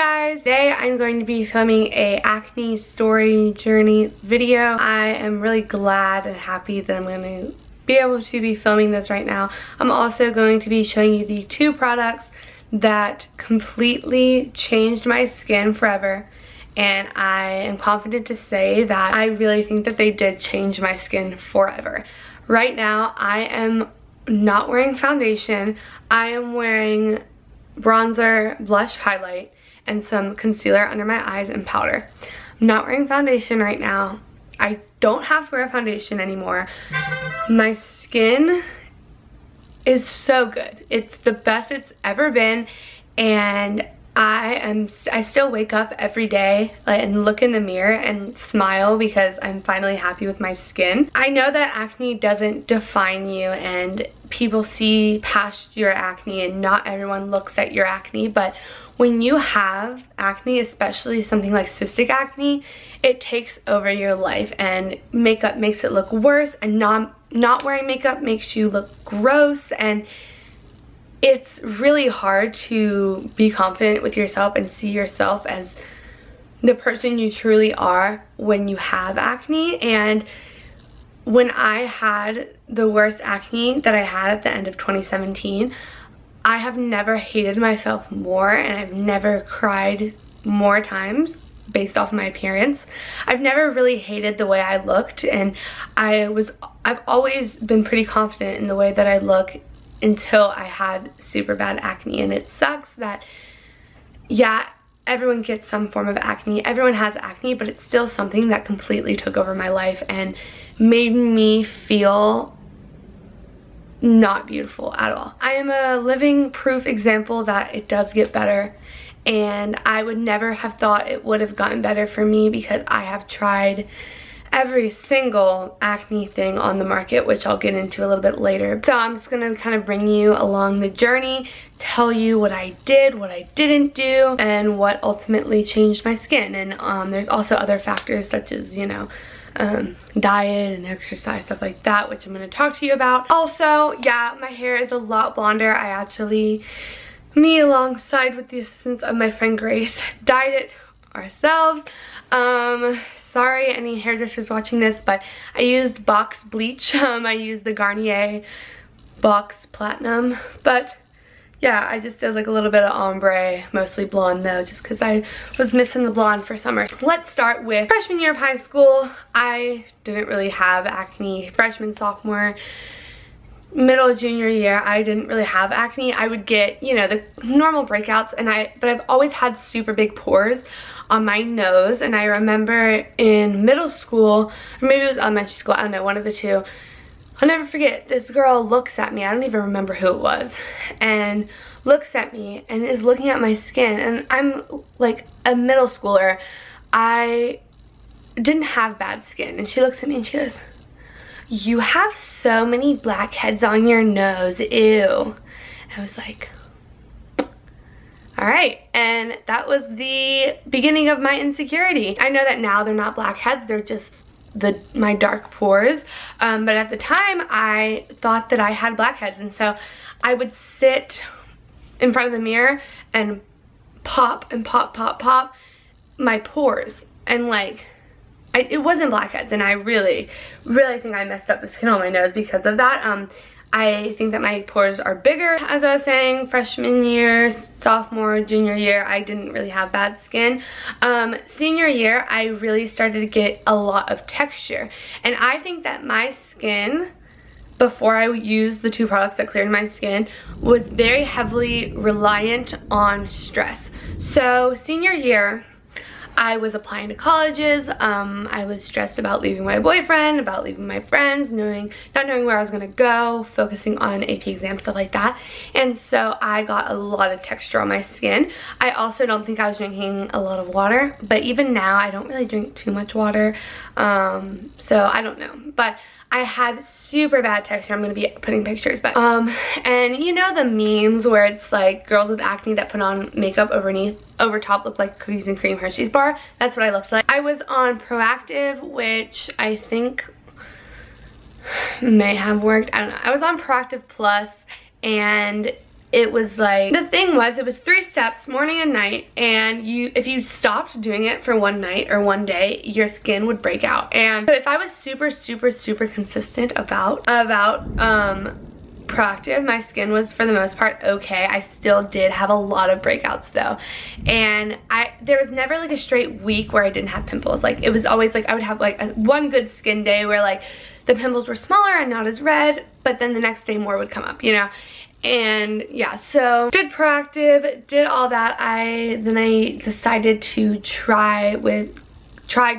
guys, today I'm going to be filming a acne story journey video. I am really glad and happy that I'm going to be able to be filming this right now. I'm also going to be showing you the 2 products that completely changed my skin forever, and I am confident to say that I really think that they did change my skin forever. Right now I am not wearing foundation. I am wearing bronzer, blush, highlight, and some concealer under my eyes and powder. I'm not wearing foundation right now. I don't have to wear foundation anymore. My skin is so good. It's the best it's ever been, and I still wake up every day and look in the mirror and smile because I'm finally happy with my skin. I know that acne doesn't define you and people see past your acne and not everyone looks at your acne, but when you have acne, especially something like cystic acne, it takes over your life, and makeup makes it look worse, and not wearing makeup makes you look gross, and it's really hard to be confident with yourself and see yourself as the person you truly are when you have acne. And when I had the worst acne that I had at the end of 2017, I have never hated myself more, and I've never cried more times based off my appearance. I've never really hated the way I looked, and I've always been pretty confident in the way that I look until I had super bad acne. And it sucks that, yeah, everyone gets some form of acne, everyone has acne, but it's still something that completely took over my life and made me feel not beautiful at all. I am a living proof example that it does get better, and I would never have thought it would have gotten better for me because I have tried every single acne thing on the market, which I'll get into a little bit later. So I'm just gonna kind of bring you along the journey, tell you what I did, what I didn't do, and what ultimately changed my skin. And there's also other factors such as, you know, diet and exercise, stuff like that, which I'm going to talk to you about. Also, yeah, my hair is a lot blonder. I actually, me alongside with the assistance of my friend Grace, dyed it ourselves. Sorry any hairdressers watching this, but I used box bleach. I used the Garnier Box Platinum, but yeah, I just did like a little bit of ombre, mostly blonde though, just because I was missing the blonde for summer. Let's start with freshman year of high school. I didn't really have acne. Freshman, sophomore, middle of junior year, I didn't really have acne. I would get, you know, the normal breakouts, but I've always had super big pores on my nose. And I remember in middle school, or maybe it was elementary school, I don't know, one of the two, I'll never forget, this girl looks at me, I don't even remember who it was, and looks at me and is looking at my skin, and I'm like a middle schooler. I didn't have bad skin, and she looks at me and she goes, "You have so many blackheads on your nose, ew." And I was like, alright, and that was the beginning of my insecurity. I know that now they're not blackheads, they're just my dark pores, but at the time I thought that I had blackheads, and so I would sit in front of the mirror and pop and pop my pores, and like it wasn't blackheads, and I really think I messed up the skin on my nose because of that. I think that my pores are bigger. As I was saying, freshman year, sophomore, junior year, I didn't really have bad skin. Senior year, I really started to get a lot of texture. And I think that my skin, before I used the 2 products that cleared my skin, was very heavily reliant on stress. So senior year, I was applying to colleges. I was stressed about leaving my boyfriend, about leaving my friends, not knowing where I was gonna go, focusing on AP exams, stuff like that. And so I got a lot of texture on my skin. I also don't think I was drinking a lot of water, but even now I don't really drink too much water. So I don't know, but I had super bad texture. I'm gonna be putting pictures, but and you know the memes where it's like girls with acne that put on makeup over top look like cookies and cream Hershey's bar? That's what I looked like. I was on Proactive, which I think may have worked. I don't know. I was on Proactive Plus, and it was like, the thing was, it was 3 steps, morning and night, and if you stopped doing it for one night or one day, your skin would break out. And so if I was super consistent about proactive, my skin was for the most part okay. I still did have a lot of breakouts though, and there was never like a straight week where I didn't have pimples. Like, it was always like I would have like one good skin day where like the pimples were smaller and not as red, but then the next day more would come up, you know. And yeah, so did proactive, did all that. Then I decided to try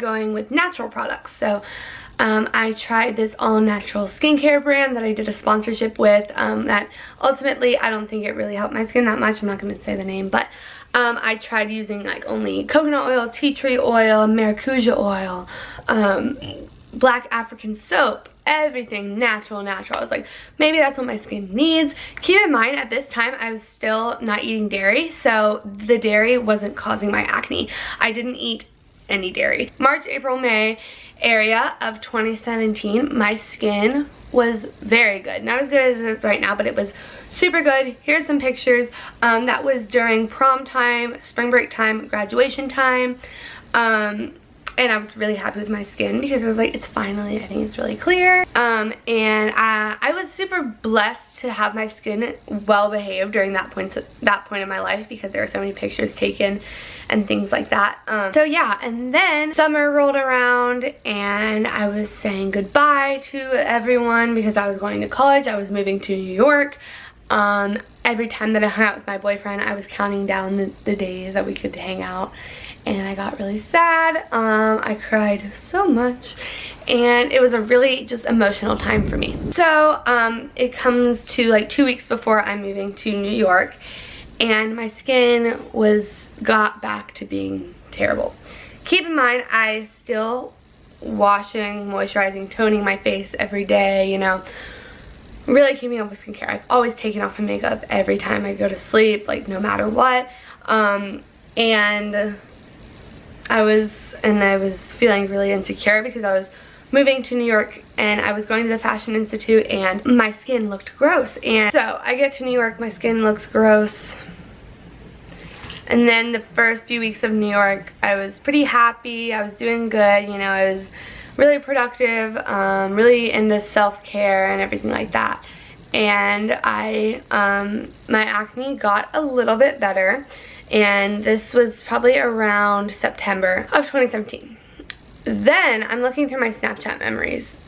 going with natural products. So I tried this all-natural skincare brand that I did a sponsorship with, that ultimately I don't think it really helped my skin that much. I'm not going to say the name, but I tried using like only coconut oil, tea tree oil, maracuja oil, black African soap, everything natural. I was like, maybe that's what my skin needs. Keep in mind, at this time I was still not eating dairy, so the dairy wasn't causing my acne. I didn't eat any dairy. March, April, May area of 2017, my skin was very good. Not as good as it is right now, but it was super good. Here's some pictures. That was during prom time, spring break time, graduation time. And I was really happy with my skin because I was like, it's finally, I think it's really clear. And I was super blessed to have my skin well behaved during that point in my life, because there were so many pictures taken and things like that. So yeah, and then summer rolled around and I was saying goodbye to everyone because I was going to college. I was moving to New York. Every time that I hung out with my boyfriend, I was counting down the days that we could hang out, and I got really sad. I cried so much, and it was a really just emotional time for me. So it comes to like 2 weeks before I'm moving to New York, and my skin got back to being terrible. Keep in mind, I still washing, moisturizing, toning my face every day, you know, really keeping up with skincare. I've always taken off my makeup every time I go to sleep, like no matter what. And I was feeling really insecure because I was moving to New York and I was going to the Fashion Institute and my skin looked gross. And so I get to New York, my skin looks gross. And then the first few weeks of New York, I was pretty happy. I was doing good, you know, I was really productive, really into self-care and everything like that. And my acne got a little bit better, and this was probably around September of 2017. Then I'm looking through my Snapchat memories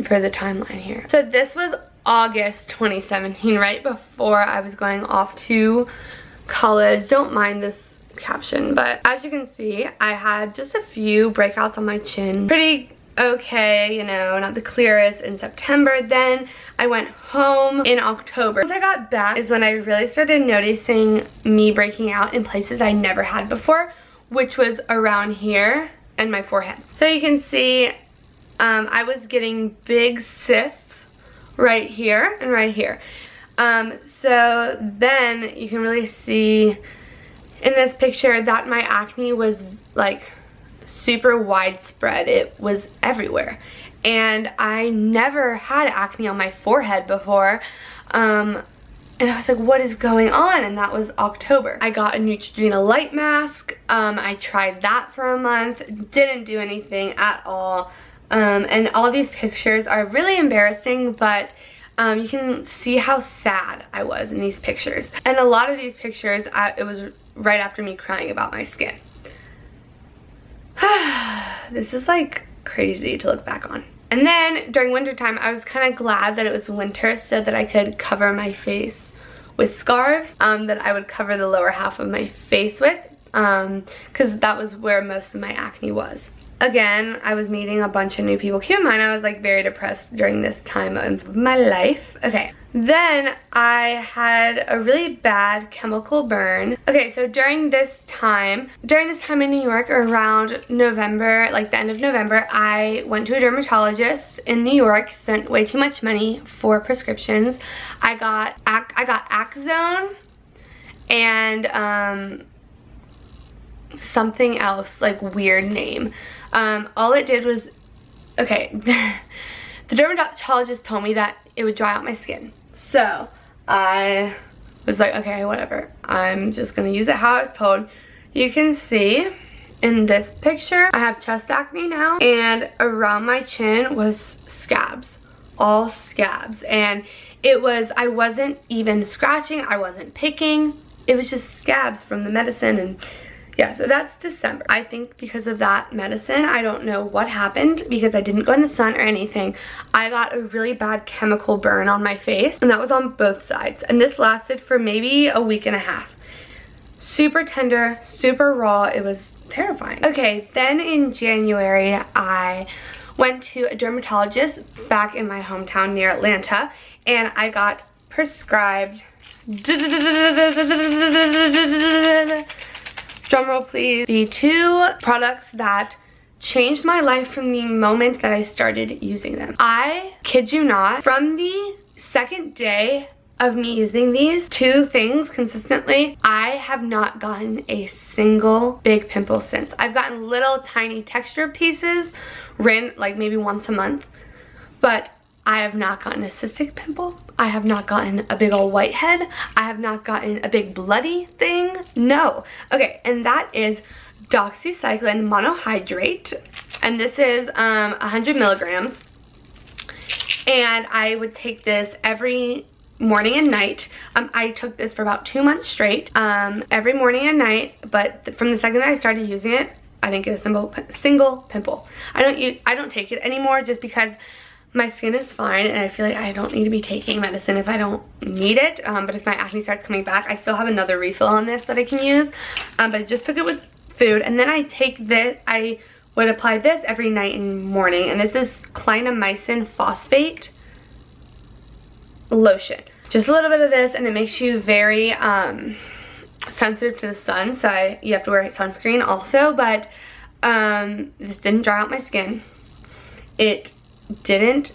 for the timeline here. So this was August 2017, right before I was going off to college. Don't mind this caption, but as you can see, I had just a few breakouts on my chin. Pretty okay, you know, not the clearest in September. Then I went home in October. Once I got back is when I really started noticing me breaking out in places I never had before, which was around here and my forehead. So you can see I was getting big cysts right here and right here. So then you can really see in this picture that my acne was like super widespread. It was everywhere, and I never had acne on my forehead before, and I was like, what is going on? And that was October. I got a Neutrogena light mask. I tried that for a month, didn't do anything at all, and all these pictures are really embarrassing, but you can see how sad I was in these pictures. And a lot of these pictures, it was right after me crying about my skin. This is like crazy to look back on. And then during winter time, I was kind of glad that it was winter so that I could cover my face with scarves, that I would cover the lower half of my face with, because that was where most of my acne was. Again, I was meeting a bunch of new people. Keep in mind, I was like very depressed during this time of my life. Okay, then I had a really bad chemical burn. Okay, so during this time in New York, around November, like the end of November, I went to a dermatologist in New York, spent way too much money for prescriptions. I got Axone and something else, like weird name. All it did was, okay, the dermatologist told me that it would dry out my skin. So I was like, okay, whatever. I'm just gonna use it how I was told. You can see in this picture, I have chest acne now, and around my chin was scabs, all scabs. And I wasn't even scratching, I wasn't picking, it was just scabs from the medicine. And yeah, so that's December. I think because of that medicine, I don't know what happened, because I didn't go in the sun or anything. I got a really bad chemical burn on my face, and that was on both sides. And this lasted for maybe a week and a half. Super tender, super raw, it was terrifying. Okay, then in January, I went to a dermatologist back in my hometown near Atlanta, and I got prescribed, drumroll please, the 2 products that changed my life from the moment that I started using them. I kid you not, from the second day of me using these 2 things consistently, I have not gotten a single big pimple since. I've gotten little tiny texture pieces, like maybe once a month, but I have not gotten a cystic pimple. I have not gotten a big old whitehead. I have not gotten a big bloody thing. No. Okay, and that is Doxycycline Monohydrate, and this is 100 milligrams, and I would take this every morning and night. I took this for about 2 months straight, every morning and night, but from the second that I started using it, I didn't get a single pimple. I don't take it anymore just because my skin is fine, and I feel like I don't need to be taking medicine if I don't need it. But if my acne starts coming back, I still have another refill on this that I can use. But I just took it with food, and then I take this, I would apply this every night and morning, and this is clindamycin phosphate lotion. Just a little bit of this, and it makes you very sensitive to the sun, so you have to wear sunscreen also. But this didn't dry out my skin. It didn't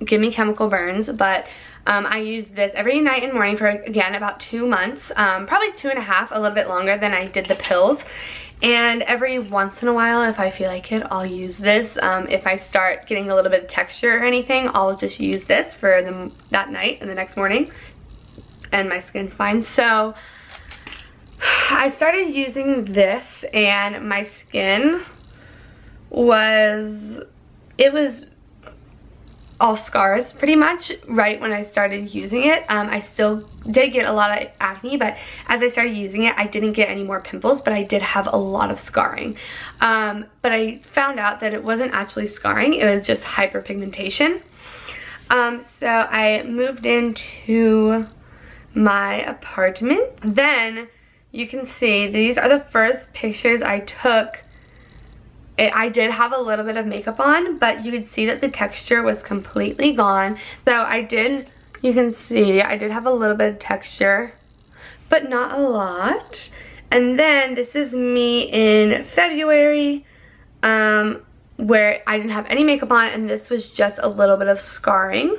give me chemical burns, but I used this every night and morning for, again, about 2 months, probably 2.5, a little bit longer than I did the pills. And every once in a while, if I feel like it, I'll use this. If I start getting a little bit of texture or anything, I'll just use this for that night and the next morning, and my skin's fine. So I started using this, and my skin was all scars pretty much right when I started using it. I still did get a lot of acne, but as I started using it, I didn't get any more pimples, but I did have a lot of scarring. But I found out that it wasn't actually scarring, it was just hyperpigmentation. So I moved into my apartment. Then you can see these are the first pictures I took. I did have a little bit of makeup on, but you could see that the texture was completely gone. So you can see I did have a little bit of texture, but not a lot. And then this is me in February, where I didn't have any makeup on, and this was just a little bit of scarring.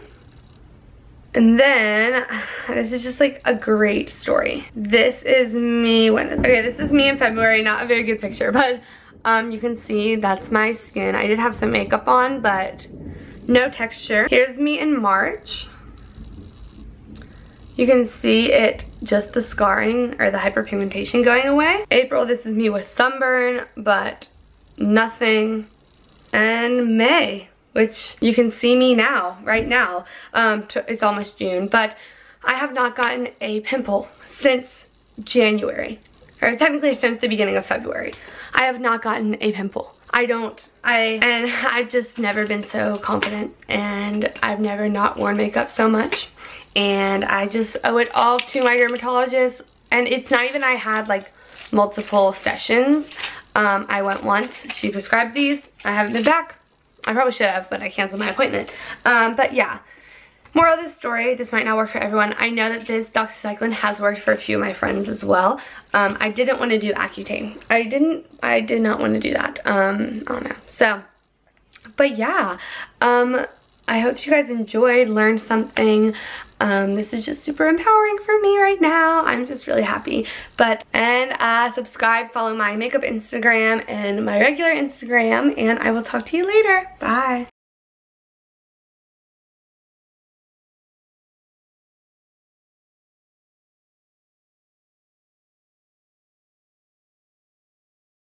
And then this is just like a great story. This is me this is me in February. Not a very good picture, but you can see that's my skin. I did have some makeup on, but no texture. Here's me in March. You can see it, just the scarring or the hyperpigmentation going away. April, this is me with sunburn, but nothing. And May, which you can see me now, right now. It's almost June, but I have not gotten a pimple since January, or technically since the beginning of February. I have not gotten a pimple. And I've just never been so confident, and I've never not worn makeup so much. And I just owe it all to my dermatologist. And it's not even I had like multiple sessions. I went once, she prescribed these. I haven't been back. I probably should have, but I canceled my appointment. But yeah, moral of the story, this might not work for everyone. I know that this doxycycline has worked for a few of my friends as well. I didn't want to do Accutane. I did not want to do that. I don't know. So, but yeah, I hope you guys enjoyed, learned something. This is just super empowering for me right now. I'm just really happy. And subscribe, follow my makeup Instagram and my regular Instagram, and I will talk to you later. Bye.